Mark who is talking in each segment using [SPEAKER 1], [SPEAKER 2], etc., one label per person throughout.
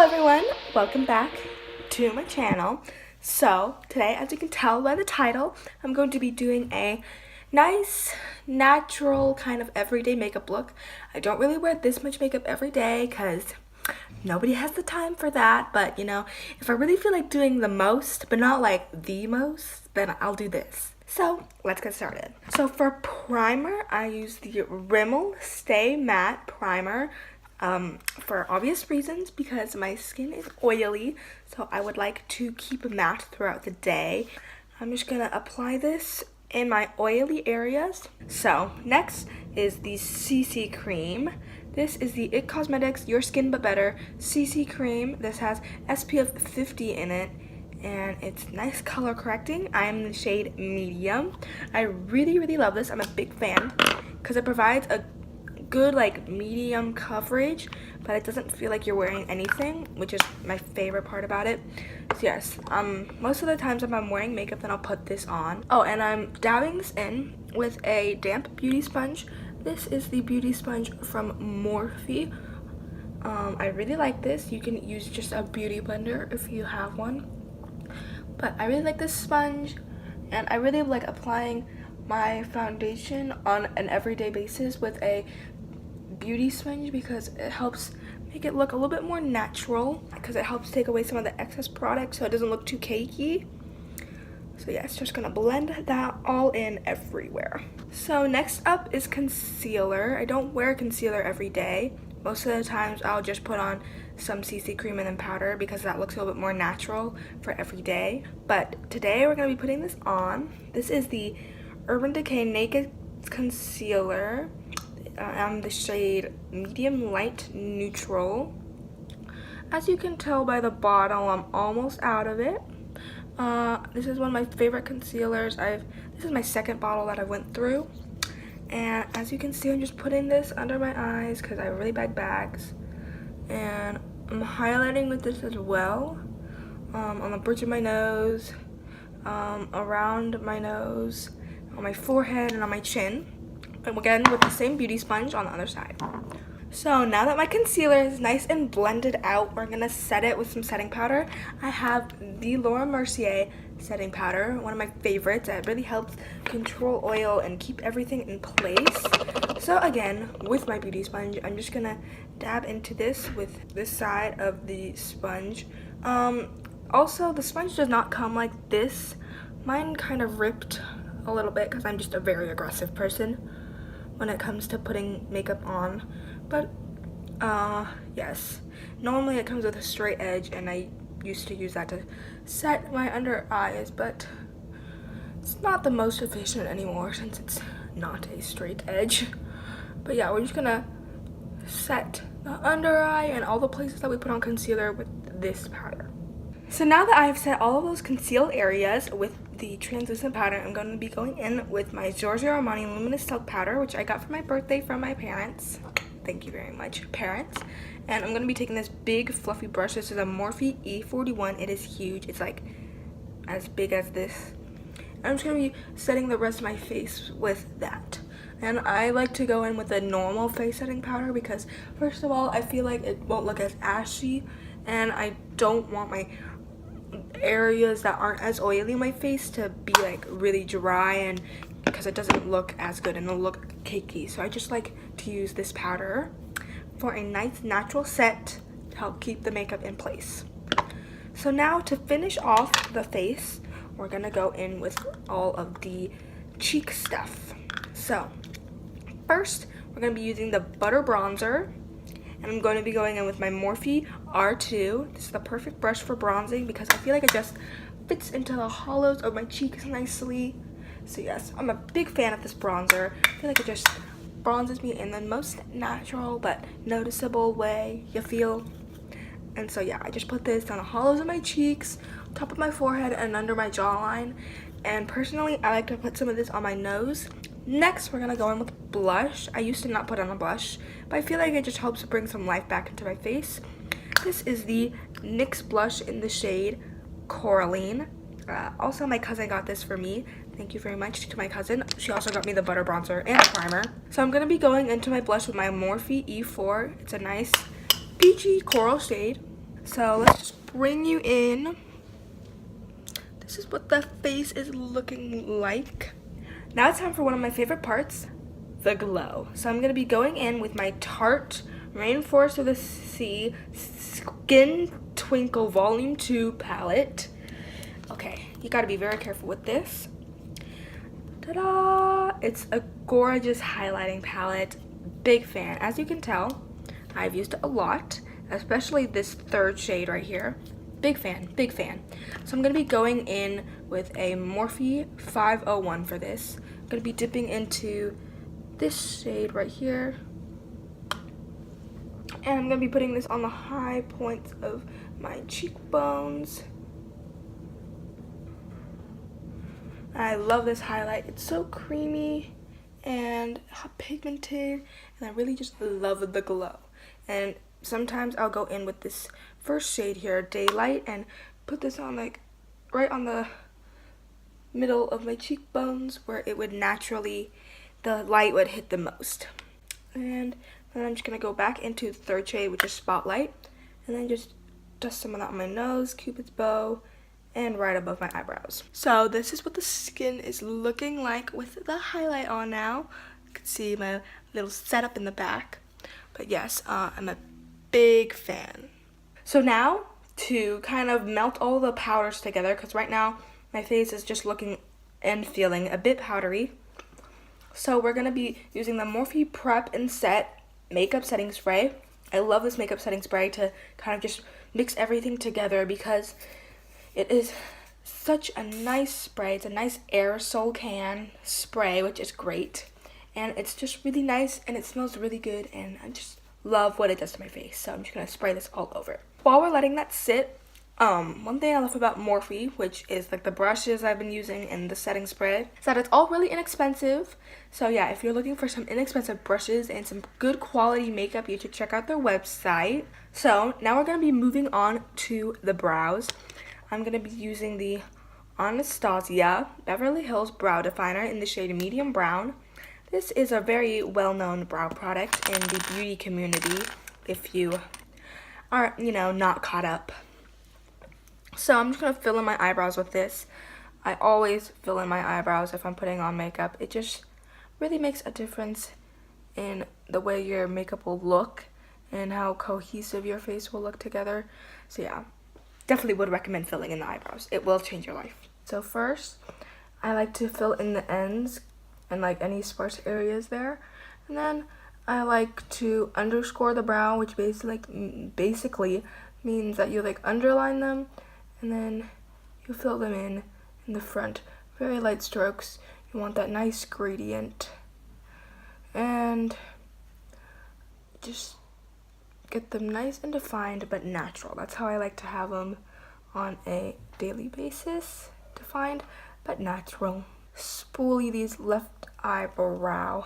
[SPEAKER 1] everyone, welcome back to my channel. So today, as you can tell by the title, I'm going to be doing a nice natural kind of everyday makeup look. I don't really wear this much makeup every day because nobody has the time for that, but you know, if I really feel like doing the most but not like the most, then I'll do this. So let's get started. So for primer, I use the Rimmel Stay Matte Primer. For obvious reasons, because my skin is oily, so I would like to keep matte throughout the day. I'm just gonna apply this in my oily areas. So next is the CC cream. This is the IT Cosmetics Your Skin But Better CC cream. This has SPF 50 in it, and it's nice color correcting. I am in the shade medium. I really love this. I'm a big fan because it provides a good like medium coverage, but it doesn't feel like you're wearing anything, which is my favorite part about it. So yes, most of the times if I'm wearing makeup, then I'll put this on. Oh, and I'm dabbing this in with a damp beauty sponge. This is the beauty sponge from Morphe. I really like this. You can use just a beauty blender if you have one, but I really like this sponge, and I really like applying my foundation on an everyday basis with a beauty sponge because it helps make it look a little bit more natural, because it helps take away some of the excess product so it doesn't look too cakey. So yeah, it's just gonna blend that all in everywhere. So next up is concealer. I don't wear concealer every day. Most of the times I'll just put on some CC cream and then powder because that looks a little bit more natural for every day. But today we're gonna be putting this on. This is the Urban Decay Naked Concealer. I'm the shade Medium Light Neutral. As you can tell by the bottle, I'm almost out of it. This is one of my favorite concealers. This is my second bottle that I went through. And as you can see, I'm just putting this under my eyes because I have really bad bags. And I'm highlighting with this as well. On the bridge of my nose, around my nose, on my forehead, and on my chin. And again with the same beauty sponge on the other side. So now that my concealer is nice and blended out, we're gonna set it with some setting powder. I have the Mercier setting powder, one of my favorites. It really helps control oil and keep everything in place. So again, with my beauty sponge, I'm just gonna dab into this with this side of the sponge. Also, the sponge does not come like this. Mine kind of ripped a little bit because I'm just a very aggressive person when it comes to putting makeup on. But yes, normally it comes with a straight edge, and I used to use that to set my under eyes, but it's not the most efficient anymore since it's not a straight edge. But yeah, we're just gonna set the under eye and all the places that we put on concealer with this powder. So now that I've set all of those concealed areas with the translucent powder, I'm going to be going in with my Giorgio Armani Luminous Silk Powder, which I got for my birthday from my parents. Thank you very much, parents. And I'm going to be taking this big fluffy brush. This is a Morphe E41. It is huge. It's like as big as this. And I'm just going to be setting the rest of my face with that. And I like to go in with a normal face setting powder because, first of all, I feel like it won't look as ashy, and I don't want my areas that aren't as oily in my face to be like really dry, and because it doesn't look as good and it'll look cakey. So I just like to use this powder for a nice natural set to help keep the makeup in place. So now to finish off the face, we're gonna go in with all of the cheek stuff. So first, we're gonna be using the Butter Bronzer. And I'm going to be going in with my Morphe R2. This is the perfect brush for bronzing because I feel like it just fits into the hollows of my cheeks nicely. So yes, I'm a big fan of this bronzer. I feel like it just bronzes me in the most natural but noticeable way you feel. And so yeah, I just put this on the hollows of my cheeks, top of my forehead, and under my jawline. And personally, I like to put some of this on my nose. Next, we're gonna go in with blush. I used to not put on a blush, but I feel like it just helps bring some life back into my face. This is the NYX blush in the shade Coraline. Also, my cousin got this for me. Thank you very much to my cousin. She also got me the butter bronzer and the primer. So I'm gonna be going into my blush with my Morphe E4. It's a nice peachy coral shade. So let's just bring you in. This is what the face is looking like. Now it's time for one of my favorite parts, the glow. So I'm going to be going in with my Tarte Rainforest of the Sea Skin Twinkle Volume 2 palette. Okay, you got to be very careful with this. Ta-da! It's a gorgeous highlighting palette. Big fan. As you can tell, I've used it a lot, especially this third shade right here. Big fan, big fan. So I'm going to be going in with a Morphe 501 for this. I'm going to be dipping into this shade right here. And I'm going to be putting this on the high points of my cheekbones. I love this highlight. It's so creamy and pigmented, and I really just love the glow. And sometimes I'll go in with this first shade here, Daylight, and put this on like right on the middle of my cheekbones where it would naturally, the light would hit the most. And then I'm just gonna go back into the third shade, which is Spotlight, and then just dust some of that on my nose, Cupid's bow, and right above my eyebrows. So this is what the skin is looking like with the highlight on now. You can see my little setup in the back. But yes, I'm a big fan. So now to kind of melt all the powders together, because right now my face is just looking and feeling a bit powdery. So we're going to be using the Morphe Prep and Set Makeup Setting Spray. I love this makeup setting spray to kind of just mix everything together because it is such a nice spray. It's a nice aerosol can spray, which is great. And it's just really nice and it smells really good, and I just love what it does to my face. So I'm just going to spray this all over. While we're letting that sit, one thing I love about Morphe, which is like the brushes I've been using and the setting spray, is that it's all really inexpensive. So yeah, if you're looking for some inexpensive brushes and some good quality makeup, you should check out their website. So now we're going to be moving on to the brows. I'm going to be using the Anastasia Beverly Hills Brow Definer in the shade Medium Brown. This is a very well-known brow product in the beauty community if you are, not caught up. So I'm just going to fill in my eyebrows with this. I always fill in my eyebrows if I'm putting on makeup. It just really makes a difference in the way your makeup will look and how cohesive your face will look together. So yeah, definitely would recommend filling in the eyebrows. It will change your life. So first, I like to fill in the ends and like any sparse areas there. And then I like to underscore the brow, which basically means that you like underline them and then you fill them in the front. Very light strokes. You want that nice gradient. And just get them nice and defined but natural. That's how I like to have them on a daily basis. Defined but natural. Spoolie these left eyebrow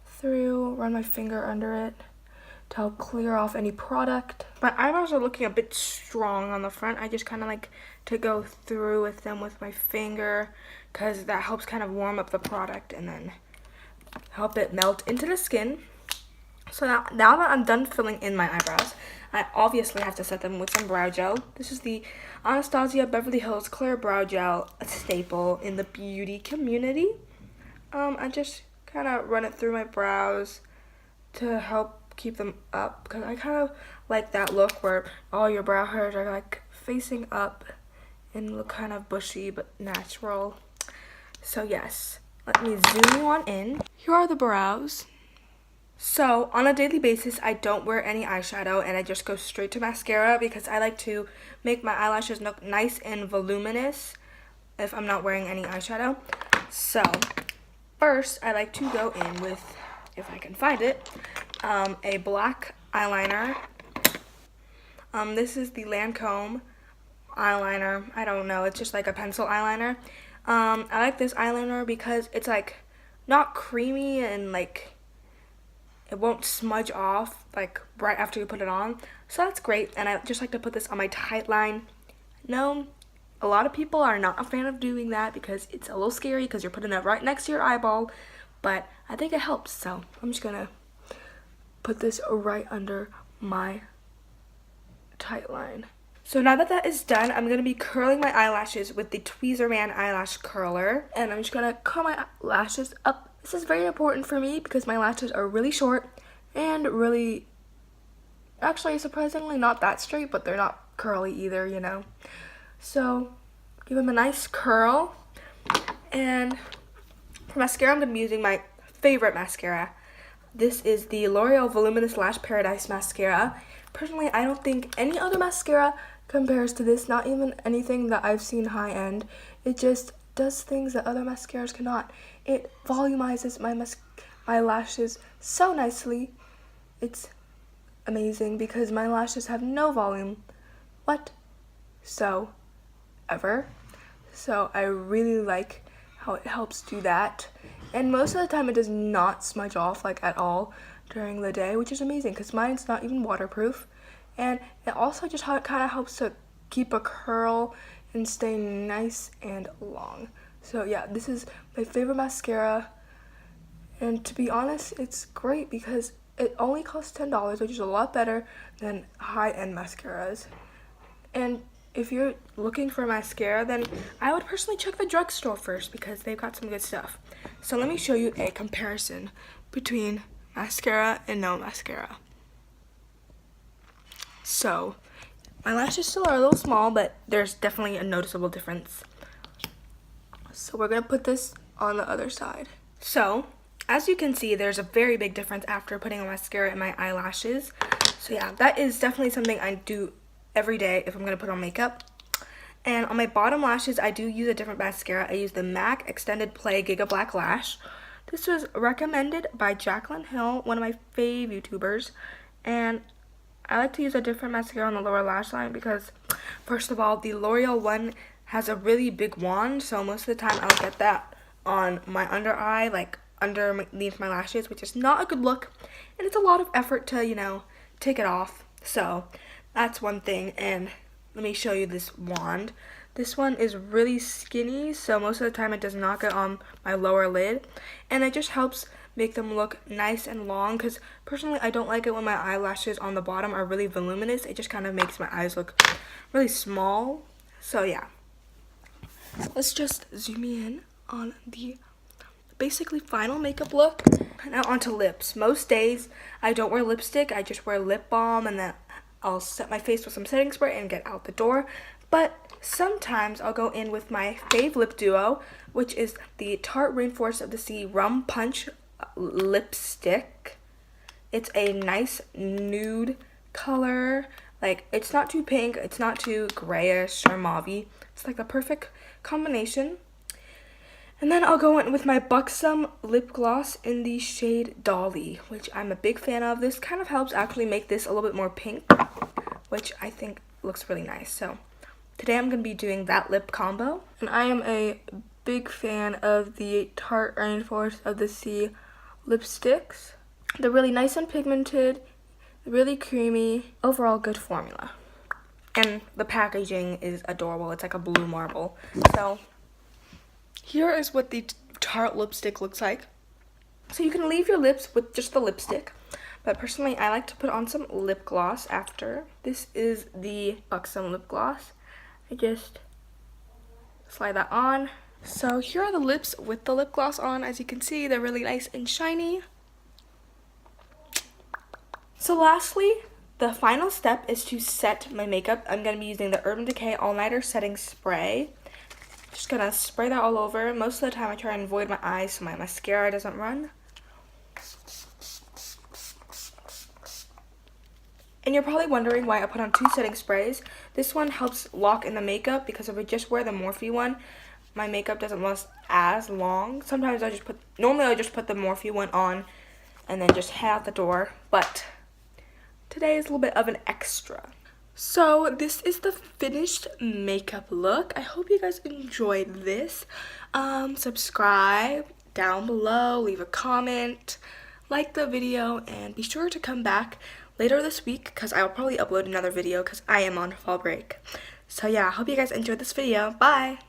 [SPEAKER 1] through, run my finger under it to help clear off any product. My eyebrows are looking a bit strong on the front. I just kind of like to go through with them with my finger because that helps kind of warm up the product and then help it melt into the skin. So now that I'm done filling in my eyebrows, I obviously have to set them with some brow gel. This is the Anastasia Beverly Hills Clear Brow Gel, a staple in the beauty community. I just kind of run it through my brows to help keep them up because I kind of like that look where all your brow hairs are like facing up and look kind of bushy but natural. So yes, let me zoom you on in. Here are the brows. So on a daily basis, I don't wear any eyeshadow and I just go straight to mascara because I like to make my eyelashes look nice and voluminous if I'm not wearing any eyeshadow. So first, I like to go in with, if I can find it, a black eyeliner. This is the Lancome eyeliner. I don't know, it's just like a pencil eyeliner. I like this eyeliner because it's like not creamy and like it won't smudge off like right after you put it on. So that's great. And I just like to put this on my tight line. No, a lot of people are not a fan of doing that because it's a little scary because you're putting it right next to your eyeball. But I think it helps. So I'm just going to put this right under my tight line. So now that that is done, I'm going to be curling my eyelashes with the Tweezerman eyelash curler. And I'm just going to curl my lashes up. This is very important for me because my lashes are really short and really, actually surprisingly not that straight, but they're not curly either, you know. So give them a nice curl. And for mascara, I'm going to be using my favorite mascara. This is the L'Oreal Voluminous Lash Paradise Mascara. Personally, I don't think any other mascara compares to this, not even anything that I've seen high-end. It just does things that other mascaras cannot. It volumizes my lashes so nicely. It's amazing because my lashes have no volume whatsoever. So I really like how it helps do that. And most of the time it does not smudge off like at all during the day, which is amazing because mine's not even waterproof. And it also just kind of helps to keep a curl and stay nice and long. So yeah, this is my favorite mascara. And to be honest, it's great because it only costs $10, which is a lot better than high-end mascaras. And if you're looking for mascara, then I would personally check the drugstore first because they've got some good stuff. So let me show you a comparison between mascara and no mascara. So my lashes still are a little small, but there's definitely a noticeable difference. So we're going to put this on the other side. So as you can see, there's a very big difference after putting on mascara in my eyelashes. So yeah, that is definitely something I do every day if I'm going to put on makeup. And on my bottom lashes, I do use a different mascara. I use the MAC Extended Play Giga Black Lash. This was recommended by Jaclyn Hill, one of my fave YouTubers. And I like to use a different mascara on the lower lash line because, first of all, the L'Oreal one has a really big wand. So most of the time I'll get that on my under eye, like underneath my lashes, which is not a good look. And it's a lot of effort to, you know, take it off. So that's one thing. And let me show you this wand. This one is really skinny, so most of the time it does not get on my lower lid, and it just helps make them look nice and long because personally I don't like it when my eyelashes on the bottom are really voluminous. It just kind of makes my eyes look really small. So yeah, let's just zoom in on the basically final makeup look. Now onto lips. Most days I don't wear lipstick, I just wear lip balm, and then I'll set my face with some setting spray and get out the door. But sometimes I'll go in with my fave lip duo, which is the Tarte Rainforest of the Sea Rum Punch lipstick. It's a nice nude color. Like, it's not too pink, it's not too grayish or mauve-y. It's like the perfect combination. And then I'll go in with my Buxom lip gloss in the shade Dolly, which I'm a big fan of. This kind of helps actually make this a little bit more pink, which I think looks really nice. So today I'm going to be doing that lip combo. And I am a big fan of the Tarte Rainforest of the Sea lipsticks. They're really nice and pigmented, really creamy, overall good formula. And the packaging is adorable. It's like a blue marble. So here is what the Tarte lipstick looks like. So you can leave your lips with just the lipstick, but personally I like to put on some lip gloss after. This is the Buxom lip gloss. I just slide that on. So here are the lips with the lip gloss on. As you can see, they're really nice and shiny. So lastly, the final step is to set my makeup. I'm going to be using the Urban Decay All Nighter Setting Spray. Just gonna spray that all over. Most of the time I try and avoid my eyes so my mascara doesn't run. And you're probably wondering why I put on two setting sprays. This one helps lock in the makeup because if I just wear the Morphe one, my makeup doesn't last as long. Sometimes normally I just put the Morphe one on and then just head out the door. But today is a little bit of an extra. So this is the finished makeup look. I hope you guys enjoyed this. Subscribe down below, leave a comment, like the video, and be sure to come back later this week because I'll probably upload another video because I am on fall break. So yeah, I hope you guys enjoyed this video. Bye!